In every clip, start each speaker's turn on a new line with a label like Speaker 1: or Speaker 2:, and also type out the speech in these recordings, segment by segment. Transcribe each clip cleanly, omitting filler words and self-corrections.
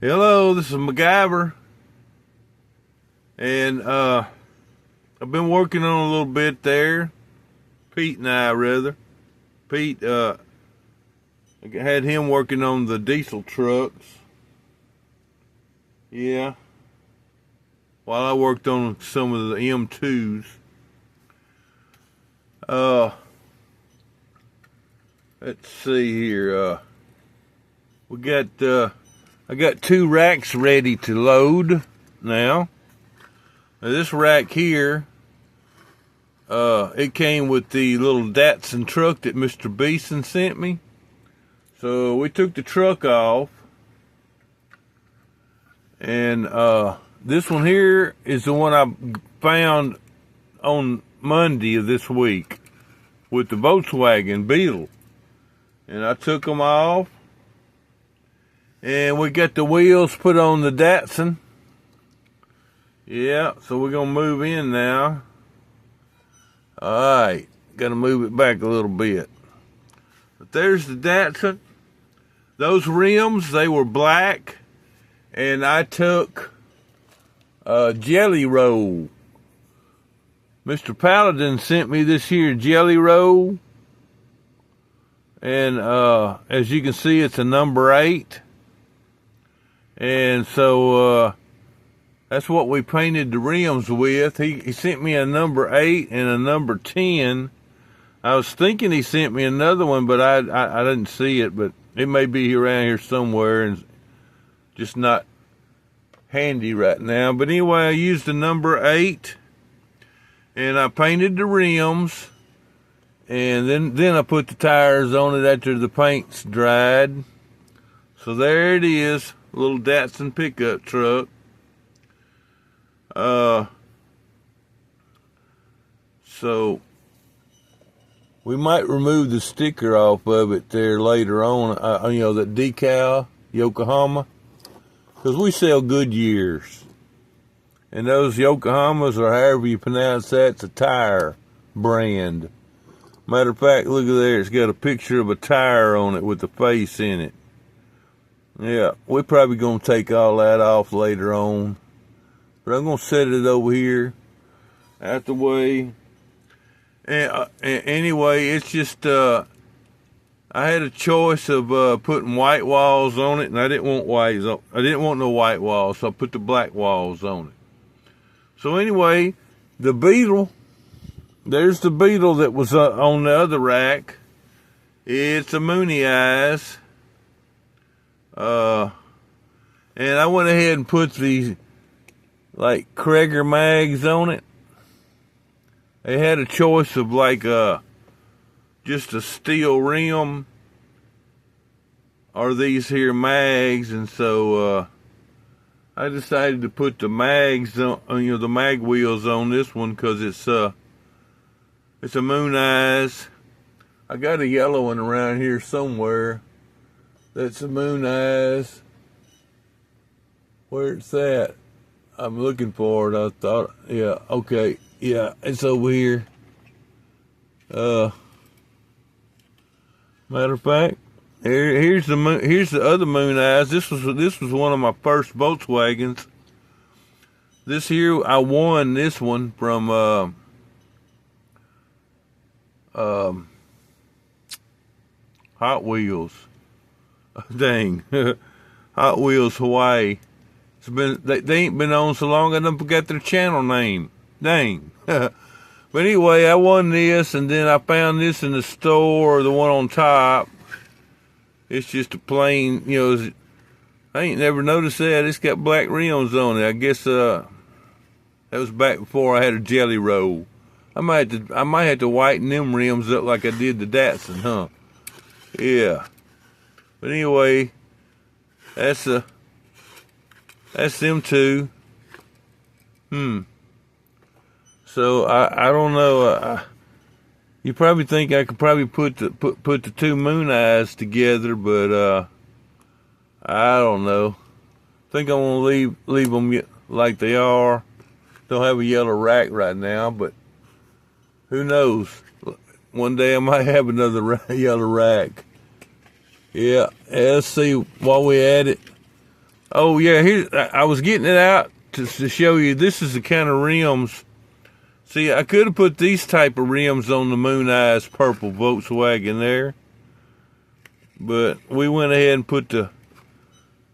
Speaker 1: Hello, this is MacGyver, and I've been working on a little bit there. Pete and I, rather. Pete, I had him working on the diesel trucks. Yeah. While I worked on some of the M2s. Let's see here. I got 2 racks ready to load now. Now this rack here, it came with the little Datsun truck that Mr. Beeson sent me. So we took the truck off. And this one here is the one I found on Monday of this week with the Volkswagen Beetle. And I took them off. And we got the wheels put on the Datsun. Yeah, so we're going to move in now. Alright, got to move it back a little bit. But there's the Datsun. Those rims, they were black. And I took a jelly roll. Mr. Paladin sent me this here jelly roll. And as you can see, it's a number 8. And so that's what we painted the rims with. He sent me a number 8 and a number 10. I was thinking he sent me another one, but I didn't see it. But it may be around here somewhere and just not handy right now. But anyway, I used the number 8 and I painted the rims. And then I put the tires on it after the paint's dried. So there it is. Little Datsun pickup truck. So we might remove the sticker off of it there later on. That decal, Yokohama, because we sell Goodyears, and those Yokohamas, or however you pronounce that, it's a tire brand. Matter of fact, look at there. It's got a picture of a tire on it with the face in it. Yeah, we're probably going to take all that off later on. But I'm going to set it over here out the way. And anyway, it's just, I had a choice of putting white walls on it, and I didn't want no white walls, so I put the black walls on it. So anyway, the Beetle, there's the Beetle that was on the other rack. It's a Mooney Eyes. And I went ahead and put these, like, Krager mags on it. They had a choice of, like, just a steel rim or these here mags, and so, I decided to put the mags on, the mag wheels on this one, because it's a Moon Eyes. I got a yellow one around here somewhere. That's a Moon Eyes. Where it's at? I'm looking for it. I thought, yeah, okay, yeah, it's over here. Matter of fact, here's the other Moon Eyes. This was one of my first Volkswagens. This here, I won this one from Hot Wheels. Dang, Hot Wheels Hawaii. It's been they ain't been on so long I done forgot their channel name. Dang. But anyway, I won this, and then I found this in the store, the one on top. It's just a plain, I ain't never noticed that. It's got black rims on it. I guess that was back before I had a jelly roll. I might have to whiten them rims up like I did the Datsun, huh? Yeah. But anyway, that's them 2. So I don't know. You probably think I could probably put the 2 Moon Eyes together, but I don't know. I think I'm gonna leave them like they are. Don't have a yellow rack right now, but who knows? One day I might have another yellow rack. Yeah, let's see while we at it. Oh yeah, here I was getting it out to show you. This is the kind of rims. See, I could have put these type of rims on the Moon Eyes purple Volkswagen there, but we went ahead and put the,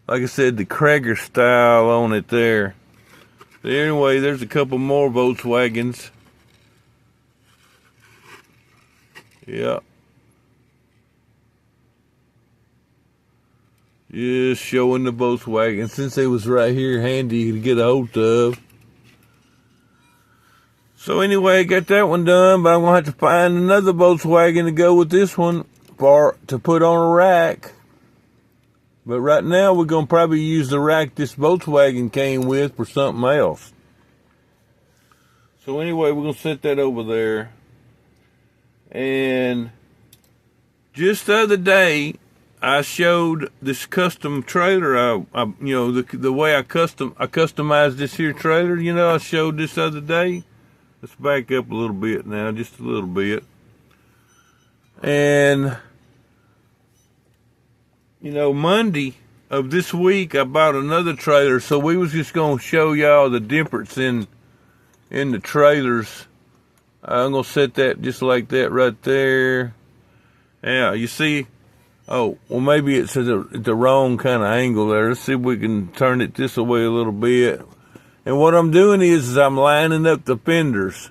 Speaker 1: like I said, the Krager style on it there. So anyway, there's a couple more Volkswagens. Yeah. Just showing the Volkswagen since they was right here handy to get a hold of. So anyway, got that one done, but I'm gonna have to find another Volkswagen to go with this one to put on a rack. But right now we're gonna probably use the rack this Volkswagen came with for something else. So anyway, we're gonna set that over there. And just the other day, I showed this custom trailer. The way I customized this here trailer. I showed this other day. Let's back up a little bit now, just a little bit. And Monday of this week, I bought another trailer. So we was just gonna show y'all the difference in the trailers. I'm gonna set that just like that right there. Yeah, you see. Oh, well, maybe it's at the wrong kind of angle there. Let's see if we can turn it this way a little bit. And what I'm doing is I'm lining up the fenders.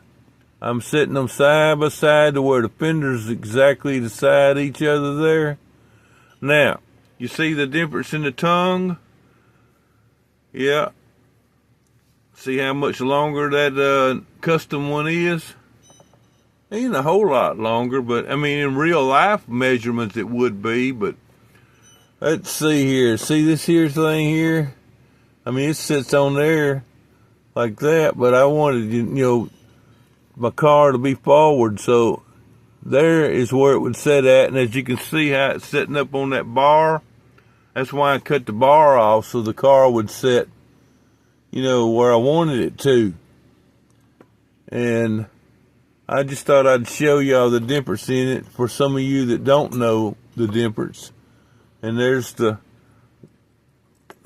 Speaker 1: I'm setting them side by side to where the fenders exactly beside each other there. Now, you see the difference in the tongue? Yeah. See how much longer that custom one is? Ain't a whole lot longer, but I mean, in real life measurements it would be, but let's see here. See this here thing here? I mean, it sits on there like that, but I wanted, my car to be forward, so there is where it would sit at, and as you can see how it's sitting up on that bar, that's why I cut the bar off, so the car would sit, where I wanted it to. And I just thought I'd show y'all the difference in it for some of you that don't know the difference. And there's the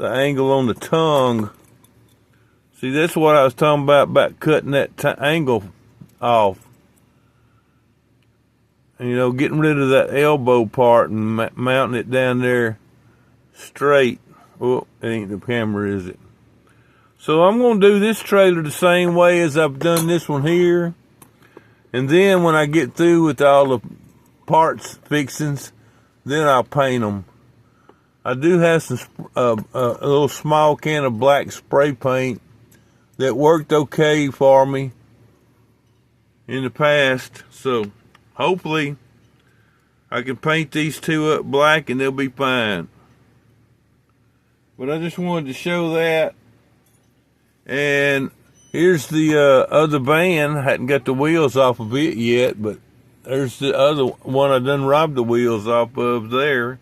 Speaker 1: angle on the tongue. See, that's what I was talking about cutting that angle off. And, getting rid of that elbow part and mounting it down there straight. Oh, it ain't the camera, is it? So I'm going to do this trailer the same way as I've done this one here. And then when I get through with all the parts fixings, then I'll paint them. I do have some a little small can of black spray paint that worked okay for me in the past. So hopefully I can paint these two up black and they'll be fine. But I just wanted to show that. And here's the other van. I hadn't got the wheels off of it yet, but there's the other one I done robbed the wheels off of there.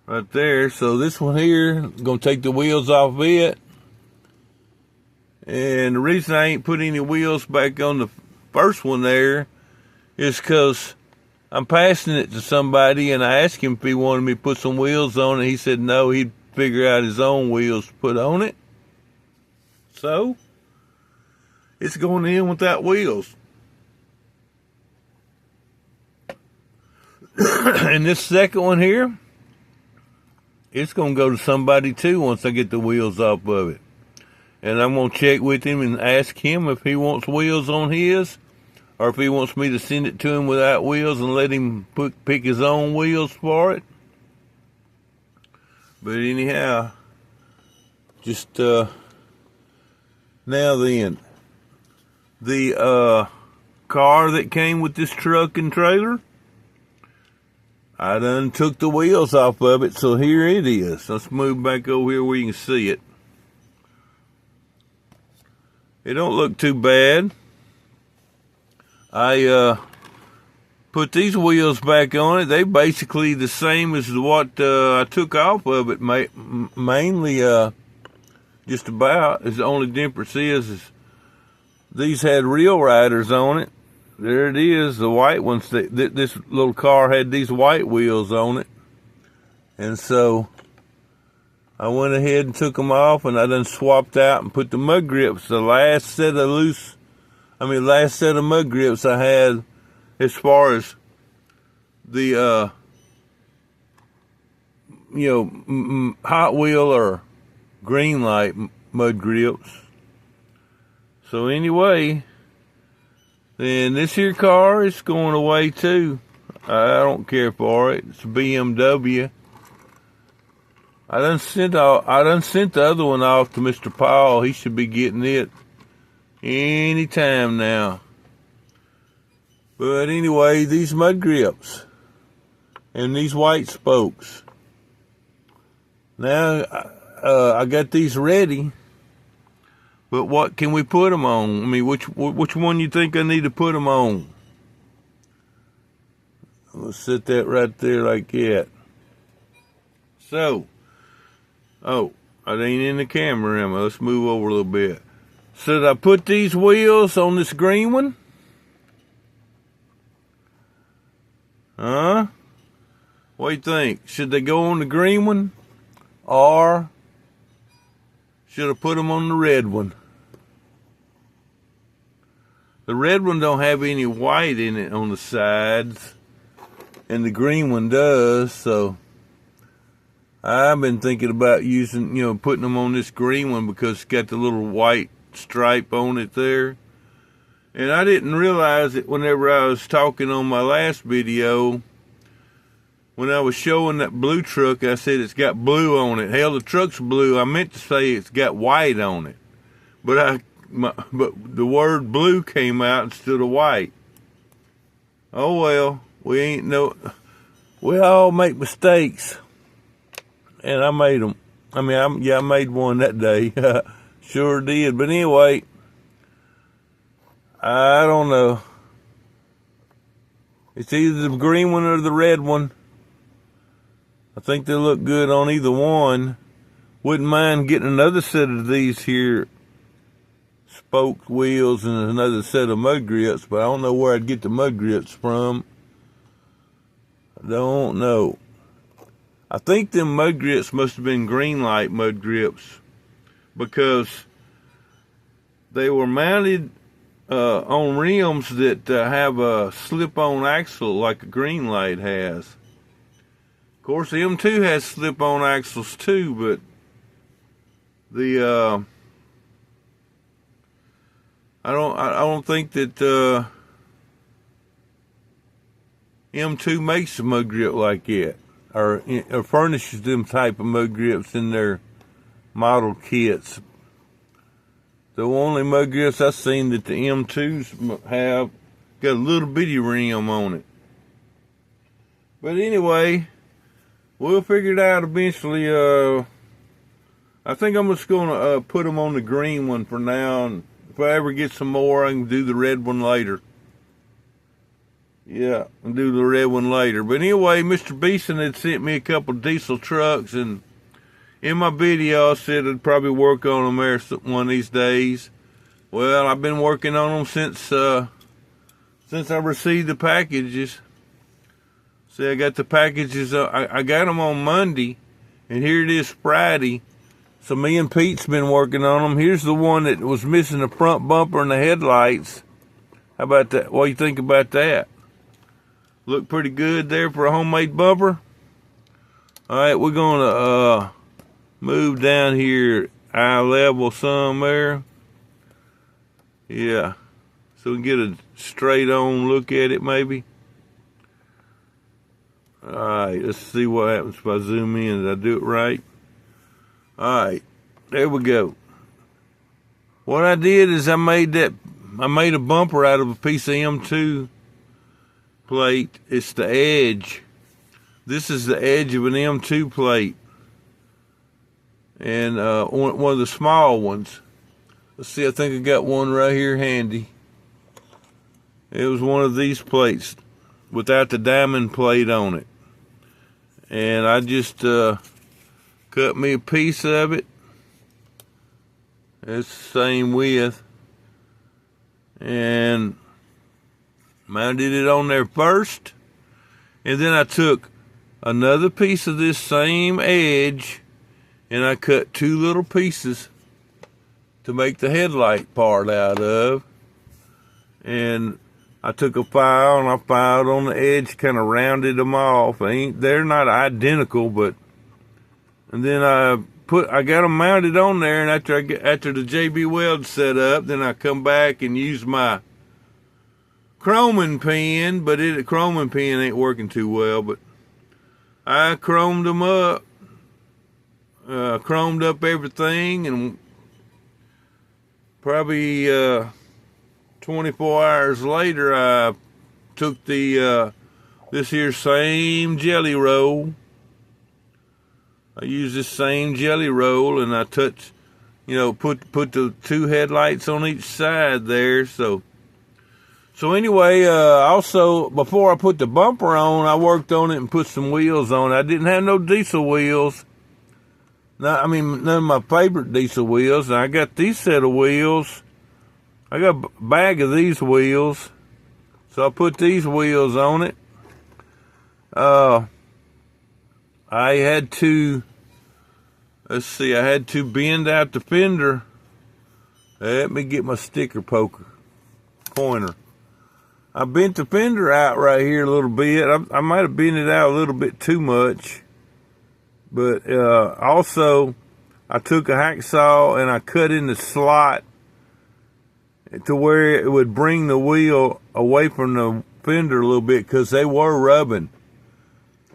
Speaker 1: Right there. So this one here, I'm going to take the wheels off of it. And the reason I ain't put any wheels back on the first one there is because I'm passing it to somebody, and I asked him if he wanted me to put some wheels on it. He said no, he'd figure out his own wheels to put on it. So it's going in without wheels. And this second one here, it's going to go to somebody too once I get the wheels off of it. And I'm going to check with him and ask him if he wants wheels on his, or if he wants me to send it to him without wheels and let him pick his own wheels for it. But anyhow, just now then, the car that came with this truck and trailer, I done took the wheels off of it, so here it is. Let's move back over here where you can see it. It don't look too bad. I put these wheels back on it. They basically the same as what I took off of it, mainly just about. The only difference is these had real riders on it. There it is, the white ones. This little car had these white wheels on it. And so I went ahead and took them off, and I done swapped out and put the mud grips, the last set of mud grips I had as far as the, Hot Wheel or green light mud grips. So anyway, then this here car is going away too. I don't care for it. It's a BMW. I done sent the other one off to Mr. Paul. He should be getting it any time now. But anyway, these mud grips and these white spokes. Now I got these ready. But what can we put them on? I mean, which one you think I need to put them on? Let's set that right there like that. So, I ain't in the camera, am I? Let's move over a little bit. Should I put these wheels on this green one? Huh? What do you think? Should they go on the green one? Or should I put them on the red one? The red one don't have any white in it on the sides, and the green one does, so I've been thinking about using, putting them on this green one because it's got the little white stripe on it there. And I didn't realize it whenever I was talking on my last video. When I was showing that blue truck, I said it's got blue on it. Hell, the truck's blue. I meant to say it's got white on it. But the word blue came out instead of white. Oh well, we all make mistakes. And I made them. I made one that day. Sure did. But anyway, I don't know. It's either the green one or the red one. I think they look good on either one. Wouldn't mind getting another set of these here spoked wheels and another set of mud grips, but I don't know where I'd get the mud grips from. I don't know. I think them mud grips must have been green light mud grips because they were mounted on rims that have a slip-on axle like a green light has. Of course, the M2 has slip-on axles too, but the I don't think that M2 makes a mud grip like that, or furnishes them type of mud grips in their model kits. The only mud grips I've seen that the M2s have got a little bitty rim on it. But anyway, we'll figure it out eventually. I think I'm just gonna put them on the green one for now, and if I ever get some more, I can do the red one later. Yeah, I'll do the red one later. But anyway, Mr. Beeson had sent me a couple diesel trucks, and in my video I said I'd probably work on them there one of these days. Well, I've been working on them since I received the packages. See, I got the packages. I got them on Monday, and here it is Friday. So me and Pete's been working on them. Here's the one that was missing the front bumper and the headlights. How about that? What do you think about that? Look pretty good there for a homemade bumper. All right, we're gonna move down here eye level somewhere. Yeah, so we can get a straight on look at it maybe. All right, let's see what happens if I zoom in. Did I do it right? All right, there we go. What I did is I made a bumper out of a piece of M2 plate. It's the edge. This is the edge of an M2 plate. And one of the small ones. Let's see, I think I got one right here handy. It was one of these plates without the diamond plate on it. And I just cut me a piece of it. It's the same width. And mounted it on there first. And then I took another piece of this same edge and I cut 2 little pieces to make the headlight part out of. And I took a file and I filed on the edge, kind of rounded them off. They're not identical, but, and then I got them mounted on there, and after the JB Weld set up, then I come back and use my chroming pen, but chroming pen ain't working too well, but I chromed them up, chromed up everything, and probably 24 hours later, I took the this here same jelly roll. I used this same jelly roll, and I touched, put the 2 headlights on each side there. So anyway, also before I put the bumper on, I worked on it and put some wheels on it. I didn't have no diesel wheels. None of my favorite diesel wheels. And I got these set of wheels. I got a bag of these wheels, so I put these wheels on it. I had to bend out the fender. Let me get my sticker pointer. I bent the fender out right here a little bit. I might have bent it out a little bit too much. But also, I took a hacksaw and I cut in the slot to where it would bring the wheel away from the fender a little bit, because they were rubbing.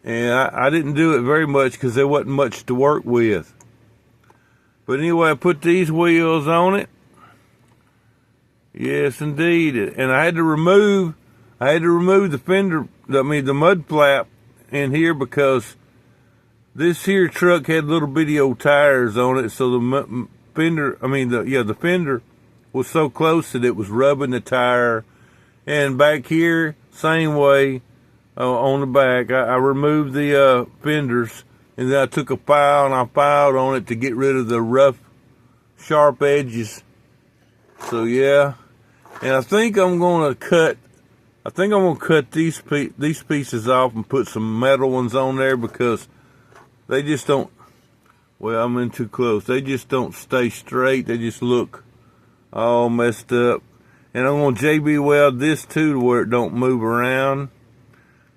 Speaker 1: And I didn't do it very much because there wasn't much to work with. But anyway, I put these wheels on it. Yes, indeed. And I had to remove the fender, the mud flap in here, because this here truck had little bitty old tires on it. So the fender was so close that it was rubbing the tire. And back here, same way. On the back, I removed the fenders, and then I took a file and I filed on it to get rid of the rough, sharp edges. So yeah, and I think I'm gonna cut these pieces off and put some metal ones on there, because they just don't. Well, I'm in too close. They just don't stay straight. They just look all messed up. And I'm gonna JB weld this too, to where it don't move around.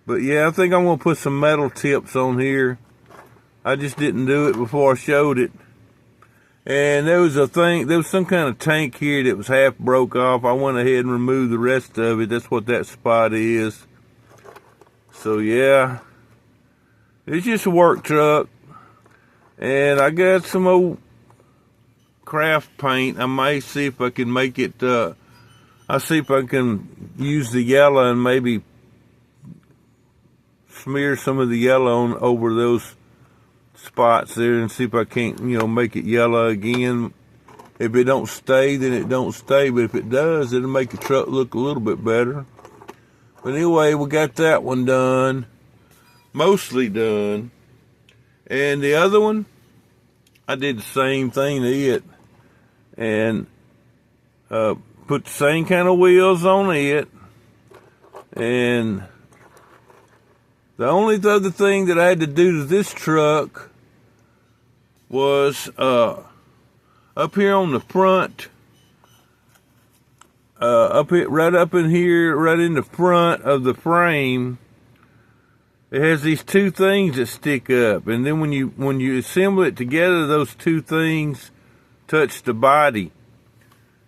Speaker 1: But yeah, I think I'm going to put some metal tips on here. I just didn't do it before I showed it. And there was some kind of tank here that was half broke off. I went ahead and removed the rest of it. That's what that spot is. So yeah, it's just a work truck. And I got some old craft paint. I might see if I can make it, I'll see if I can use the yellow and maybe smear some of the yellow on over those spots there, and see if I can't, make it yellow again. If it don't stay, then it don't stay. But if it does, it'll make the truck look a little bit better. But anyway, we got that one done. Mostly done. And the other one, I did the same thing to it. And put the same kind of wheels on it. And the only other thing that I had to do to this truck was up here on the front, right up in here, right in the front of the frame. It has these 2 things that stick up, and then when you assemble it together, those 2 things touch the body.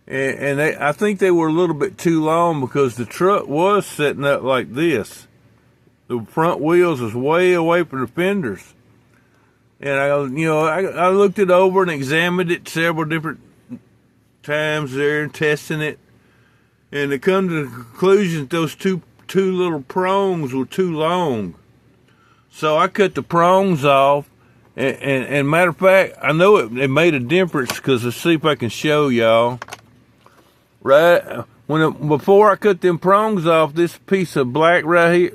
Speaker 1: And I think they were a little bit too long, because the truck was setting up like this. The front wheels was way away from the fenders. And I looked it over and examined it several different times there, testing it. And it come to the conclusion that those two little prongs were too long. So I cut the prongs off. And matter of fact, I know it made a difference, because let's see if I can show y'all. Right? Before I cut them prongs off, this piece of black right here,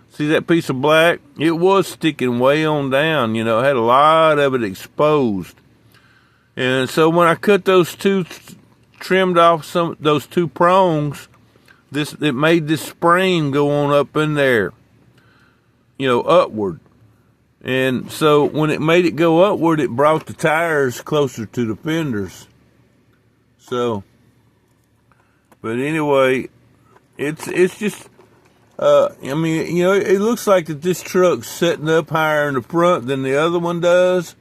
Speaker 1: see that piece of black? It was sticking way on down, it had a lot of it exposed. And so when I cut trimmed off those 2 prongs, it made this spring go on up in there, upward. And so when it made it go upward, it brought the tires closer to the fenders. So, but anyway, it's just, I mean, you know, it looks like that this truck's setting up higher in the front than the other one does.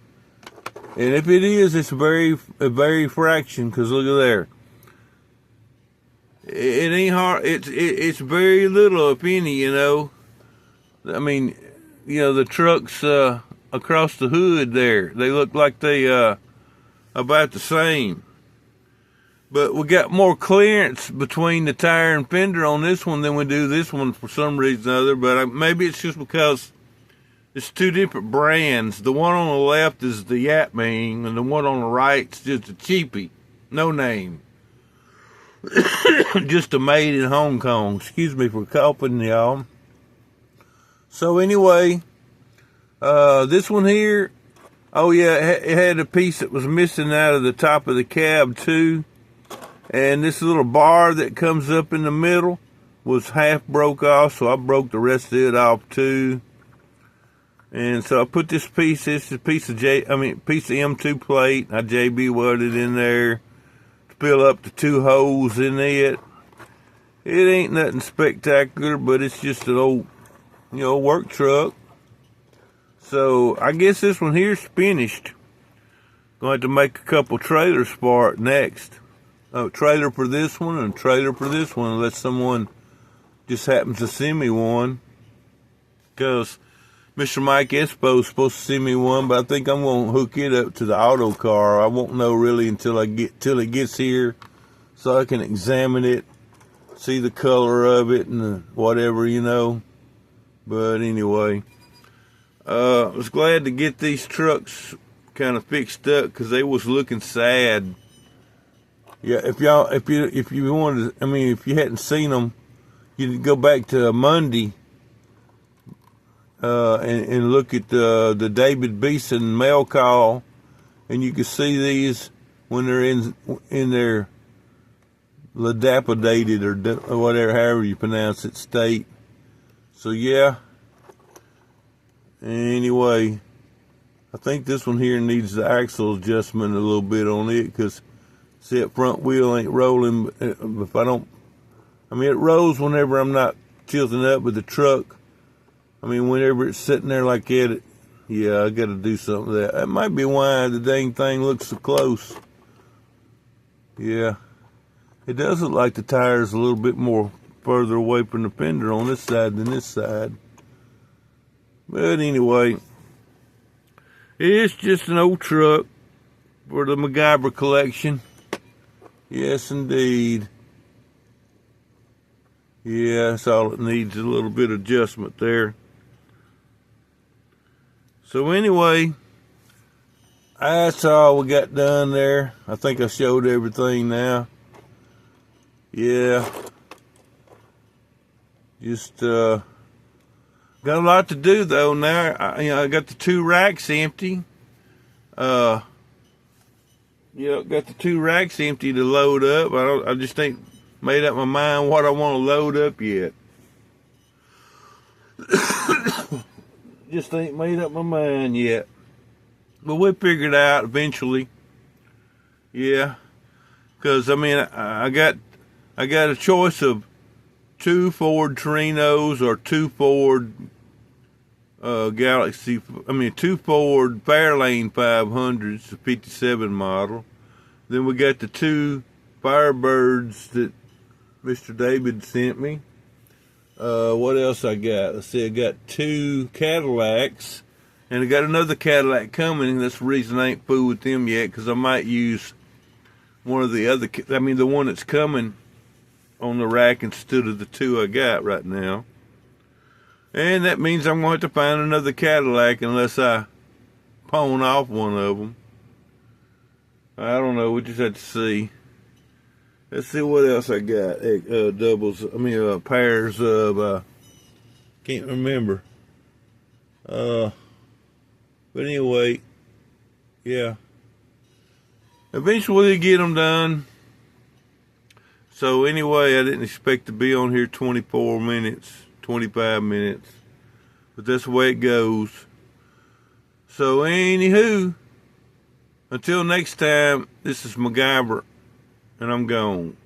Speaker 1: And if it is, it's a very fraction, because look at there. It ain't hard. It's very little, if any, you know. I mean, you know, the trucks across the hood there, they look like they about the same. But we got more clearance between the tire and fender on this one than we do this one for some reason or other. But maybe it's just because it's two different brands. The one on the left is the Yapming, and the one on the right's just a cheapie, no name. Just a made in Hong Kong. Excuse me for coughing, y'all. So anyway, this one here, oh yeah, it had a piece that was missing out of the top of the cab too. And this little bar that comes up in the middle was half broke off, so I broke the rest of it off too. And so I put this is a piece of piece of M2 plate. I JB welded in there to fill up the two holes in it. It ain't nothing spectacular, but it's just an old, you know, work truck. So I guess this one here's finished. Going to have to make a couple trailers for it next. A trailer for this one and a trailer for this one, unless someone just happens to send me one. Because Mr. Mike Espo is supposed to send me one, but I think I'm going to hook it up to the auto car. I won't know really until it gets here, so I can examine it, see the color of it and whatever, you know. But anyway, I was glad to get these trucks kind of fixed up because they was looking sad. Yeah, if you wanted, I mean, if you hadn't seen them, you'd go back to Monday and look at the David Beeson mail call, and you can see these when they're in their dilapidated or whatever, however you pronounce it, state. So yeah. Anyway, I think this one here needs the axle adjustment a little bit on it, because see, that front wheel ain't rolling. If I don't, I mean, it rolls whenever I'm not tilting up with the truck. I mean, whenever it's sitting there like that, yeah, I got to do something with that. That might be why the dang thing looks so close. Yeah, it does look like the tire's a little bit more further away from the fender on this side than this side. But anyway, it's just an old truck for the MacGyver collection. Yes, indeed. Yeah, that's all it needs, a little bit of adjustment there. So anyway, that's all we got done there. I think I showed everything now. Yeah. Just got a lot to do though now. I got the two racks empty. Yeah, got the two racks empty to load up. I just ain't made up my mind what I want to load up yet. Just ain't made up my mind yet. But we'll figure it out eventually. Yeah. Because I mean, I got a choice of two Ford Trinos or two Ford two Ford Fairlane 500s, the 57 model. Then we got the two Firebirds that Mr. David sent me. What else I got? Let's see, I got two Cadillacs, and I got another Cadillac coming, and that's the reason I ain't fooled with them yet, because I might use one of the other, the one that's coming on the rack instead of the two I got right now. And that means I'm going to have to find another Cadillac unless I pawn off one of them. I don't know. We just have to see. Let's see what else I got. Pairs of, can't remember. But anyway, yeah. Eventually get them done. So anyway, I didn't expect to be on here 24 minutes. 25 minutes, but that's the way it goes. So anywho, until next time, this is MacGyver, and I'm gone.